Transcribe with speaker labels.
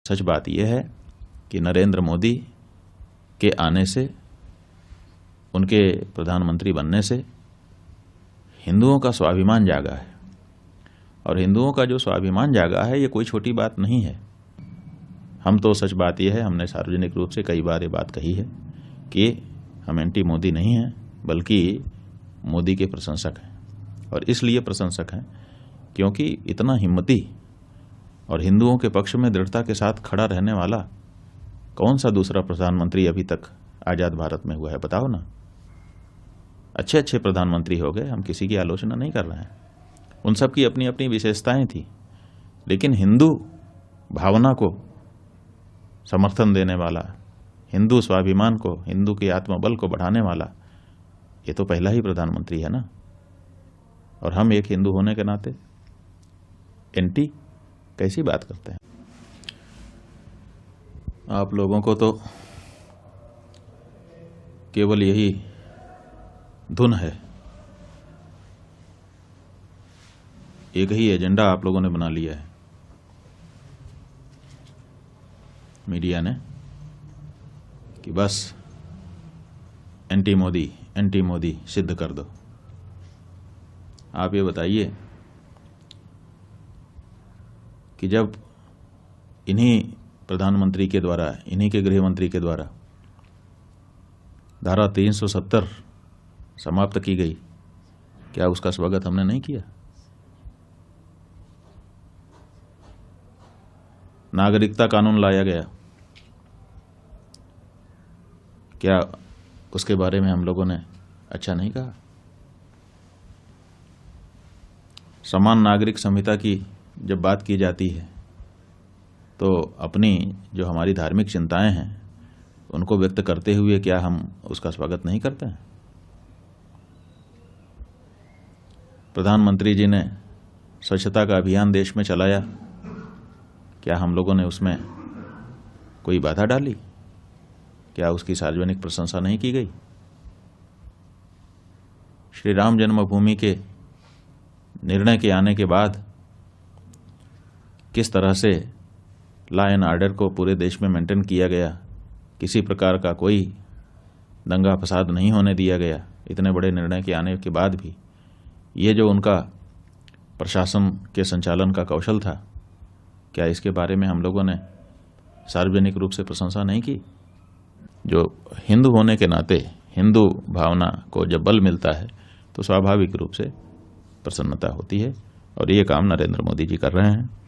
Speaker 1: सच बात यह है कि नरेंद्र मोदी के आने से, उनके प्रधानमंत्री बनने से हिंदुओं का स्वाभिमान जागा है। और हिंदुओं का जो स्वाभिमान जागा है, ये कोई छोटी बात नहीं है। हम तो सच बात यह है, हमने सार्वजनिक रूप से कई बार ये बात कही है कि हम एंटी मोदी नहीं हैं, बल्कि मोदी के प्रशंसक हैं। और इसलिए प्रशंसक हैं क्योंकि इतना हिम्मती और हिंदुओं के पक्ष में दृढ़ता के साथ खड़ा रहने वाला कौन सा दूसरा प्रधानमंत्री अभी तक आज़ाद भारत में हुआ है, बताओ ना। अच्छे अच्छे प्रधानमंत्री हो गए, हम किसी की आलोचना नहीं कर रहे हैं, उन सब की अपनी अपनी विशेषताएं थी, लेकिन हिंदू भावना को समर्थन देने वाला, हिंदू स्वाभिमान को, हिंदू के आत्मबल को बढ़ाने वाला, ये तो पहला ही प्रधानमंत्री है ना। और हम एक हिंदू होने के नाते एंटी कैसी बात करते हैं। आप लोगों को तो केवल यही धुन है, एक ही एजेंडा आप लोगों ने बना लिया है मीडिया ने कि बस एंटी मोदी सिद्ध कर दो। आप ये बताइए कि जब इन्हीं प्रधानमंत्री के द्वारा, इन्हीं के गृह मंत्री के द्वारा धारा 370 समाप्त की गई, क्या उसका स्वागत हमने नहीं किया? नागरिकता कानून लाया गया, क्या उसके बारे में हम लोगों ने अच्छा नहीं कहा? समान नागरिक संहिता की जब बात की जाती है तो अपनी जो हमारी धार्मिक चिंताएं हैं उनको व्यक्त करते हुए क्या हम उसका स्वागत नहीं करते हैं? प्रधानमंत्री जी ने स्वच्छता का अभियान देश में चलाया, क्या हम लोगों ने उसमें कोई बाधा डाली? क्या उसकी सार्वजनिक प्रशंसा नहीं की गई? श्री राम जन्मभूमि के निर्णय के आने के बाद किस तरह से लॉ एंड ऑर्डर को पूरे देश में मेंटेन किया गया, किसी प्रकार का कोई दंगा फसाद नहीं होने दिया गया, इतने बड़े निर्णय के आने के बाद भी ये जो उनका प्रशासन के संचालन का कौशल था, क्या इसके बारे में हम लोगों ने सार्वजनिक रूप से प्रशंसा नहीं की? जो हिंदू होने के नाते हिंदू भावना को जब बल मिलता है तो स्वाभाविक रूप से प्रसन्नता होती है, और ये काम नरेंद्र मोदी जी कर रहे हैं।